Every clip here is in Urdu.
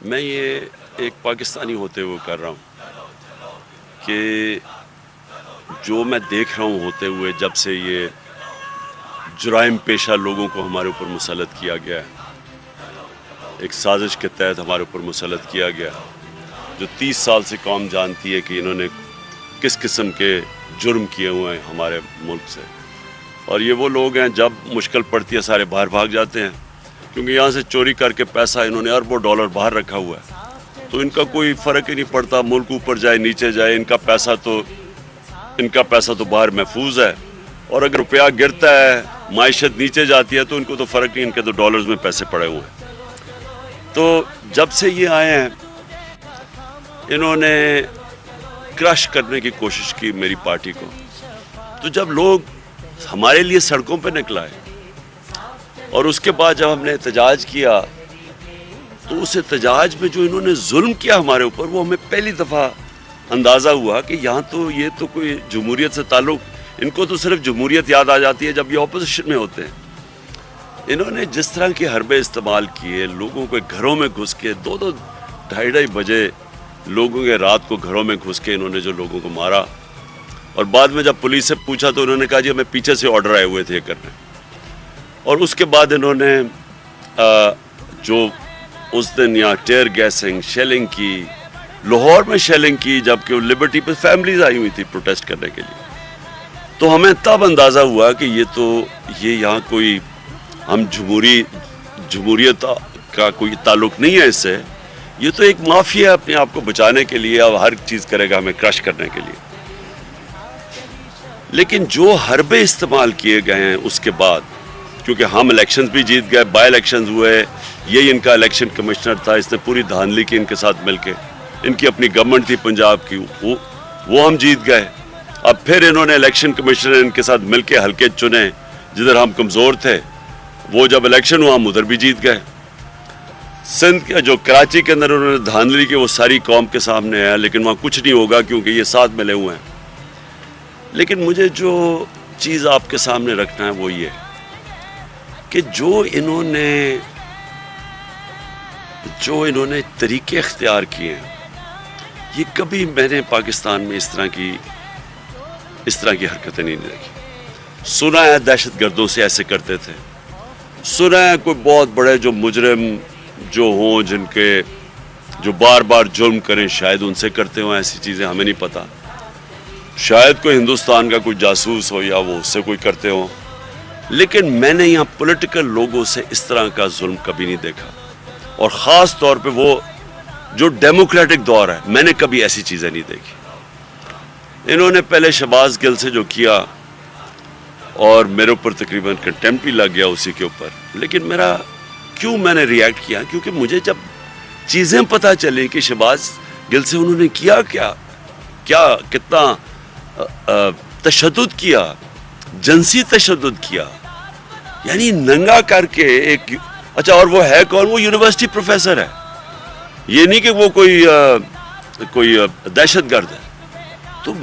میں یہ ایک پاکستانی ہوتے ہوئے کر رہا ہوں کہ جو میں دیکھ رہا ہوں ہوتے ہوئے جب سے یہ جرائم پیشہ لوگوں کو ہمارے اوپر مسلط کیا گیا ہے، ایک سازش کے تحت ہمارے اوپر مسلط کیا گیا، جو 30 سال سے قوم جانتی ہے کہ انہوں نے کس قسم کے جرم کیے ہوئے ہیں ہمارے ملک سے، اور یہ وہ لوگ ہیں جب مشکل پڑتی ہے سارے باہر بھاگ جاتے ہیں، کیونکہ یہاں سے چوری کر کے پیسہ انہوں نے اربوں ڈالر باہر رکھا ہوا ہے، تو ان کا کوئی فرق ہی نہیں پڑتا، ملک اوپر جائے نیچے جائے، ان کا پیسہ تو باہر محفوظ ہے، اور اگر روپیہ گرتا ہے معیشت نیچے جاتی ہے تو ان کو تو فرق نہیں، ان کے تو ڈالرز میں پیسے پڑے ہوئے ہیں۔ تو جب سے یہ آئے ہیں انہوں نے کرش کرنے کی کوشش کی میری پارٹی کو، تو جب لوگ ہمارے لیے سڑکوں پہ نکلائے اور اس کے بعد جب ہم نے احتجاج کیا تو اس احتجاج میں جو انہوں نے ظلم کیا ہمارے اوپر، وہ ہمیں پہلی دفعہ اندازہ ہوا کہ یہاں تو یہ تو کوئی جمہوریت سے تعلق، ان کو تو صرف جمہوریت یاد آ جاتی ہے جب یہ اپوزیشن میں ہوتے ہیں۔ انہوں نے جس طرح کے حربے استعمال کیے، لوگوں کے گھروں میں گھس کے 2-2 ڈھائی بجے لوگوں کے رات کو گھروں میں گھس کے انہوں نے جو لوگوں کو مارا، اور بعد میں جب پولیس سے پوچھا تو انہوں نے کہا جی ہمیں پیچھے سے آرڈر آئے ہوئے تھے یہ کرنے، اور اس کے بعد انہوں نے جو اس دن یہاں ٹیئر گیسنگ، شیلنگ کی، لاہور میں شیلنگ کی، جبکہ لبرٹی پہ فیملیز آئی ہوئی تھی پروٹیسٹ کرنے کے لیے، تو ہمیں تب اندازہ ہوا کہ یہ یہاں کوئی ہم جمہوریت کا کوئی تعلق نہیں ہے اس سے، یہ تو ایک مافیا اپنے آپ کو بچانے کے لیے اب ہر چیز کرے گا ہمیں کرش کرنے کے لیے۔ لیکن جو حربے استعمال کیے گئے ہیں اس کے بعد، کیونکہ ہم الیکشنز بھی جیت گئے، بائی الیکشنز ہوئے، یہ ان کا الیکشن کمشنر تھا، اس نے پوری دھاندلی کی ان کے ساتھ مل کے، ان کی اپنی گورنمنٹ تھی پنجاب کی، وہ ہم جیت گئے۔ اب پھر انہوں نے الیکشن کمشنر ان کے ساتھ مل کے حلقے چنے جدھر ہم کمزور تھے، وہ جب الیکشن ہوا ہم ادھر بھی جیت گئے۔ سندھ کے جو کراچی کے اندر انہوں نے دھاندلی کی وہ ساری قوم کے سامنے ہے، لیکن وہاں کچھ نہیں ہوگا کیونکہ یہ ساتھ ملے ہوئے ہیں۔ لیکن مجھے جو چیز آپ کے سامنے رکھنا ہے وہ یہ کہ جو انہوں نے طریقے اختیار کیے ہیں، یہ کبھی میں نے پاکستان میں اس طرح کی حرکتیں نہیں دیکھی۔ سنا ہے دہشت گردوں سے ایسے کرتے تھے، سنا ہے کوئی بہت بڑے جو مجرم جو ہوں جن کے جو بار بار جرم کریں شاید ان سے کرتے ہوں ایسی چیزیں، ہمیں نہیں پتا، شاید کوئی ہندوستان کا کوئی جاسوس ہو یا وہ اس سے کوئی کرتے ہوں، لیکن میں نے یہاں پولیٹیکل لوگوں سے اس طرح کا ظلم کبھی نہیں دیکھا، اور خاص طور پہ وہ جو ڈیموکریٹک دور ہے میں نے کبھی ایسی چیزیں نہیں دیکھی۔ انہوں نے پہلے شہباز گل سے جو کیا اور میرے اوپر تقریباً کنٹیمپٹ بھی لگ گیا اسی کے اوپر، لیکن میں نے ریئیکٹ کیا کیونکہ مجھے جب چیزیں پتہ چلی کہ شہباز گل سے انہوں نے کیا کتنا تشدد کیا، جنسی تشدد کیا، یعنی ننگا کر کے ایک، اچھا اور وہ ہے کون؟ وہ یونیورسٹی پروفیسر ہے، یہ نہیں کہ وہ کوئی دہشت گرد ہے۔ تو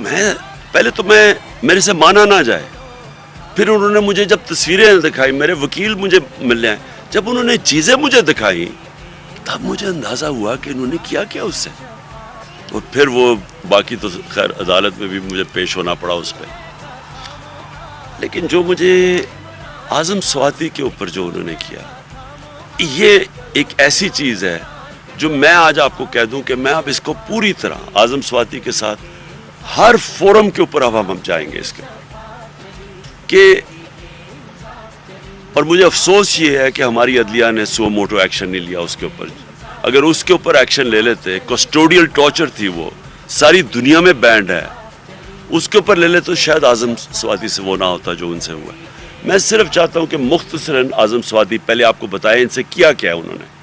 میرے سے مانا نہ جائے، پھر انہوں نے مجھے جب تصویریں دکھائی، میرے وکیل مجھے ملے ہیں، جب انہوں نے چیزیں مجھے دکھائی تب مجھے اندازہ ہوا کہ انہوں نے کیا اس سے، اور پھر وہ باقی تو خیر عدالت میں بھی مجھے پیش ہونا پڑا اس پہ۔ لیکن جو مجھے اعظم سواتی کے اوپر جو انہوں نے کیا، یہ ایک ایسی چیز ہے جو میں آج آپ کو کہہ دوں کہ میں اب اس کو پوری طرح اعظم سواتی کے ساتھ ہر فورم کے اوپر اب ہم جائیں گے اس کے کہ، اور مجھے افسوس یہ ہے کہ ہماری عدلیہ نے سو موٹو ایکشن نہیں لیا اس کے اوپر۔ اگر اس کے اوپر ایکشن لے لیتے، کسٹوڈیل ٹارچر تھی وہ ساری دنیا میں بینڈ ہے، اس کے اوپر لے لے تو شاید اعظم سواتی سے وہ نہ ہوتا جو ان سے ہوا۔ میں صرف چاہتا ہوں کہ مختصراً اعظم سواتی پہلے آپ کو بتائیں ان سے کیا ہے انہوں نے۔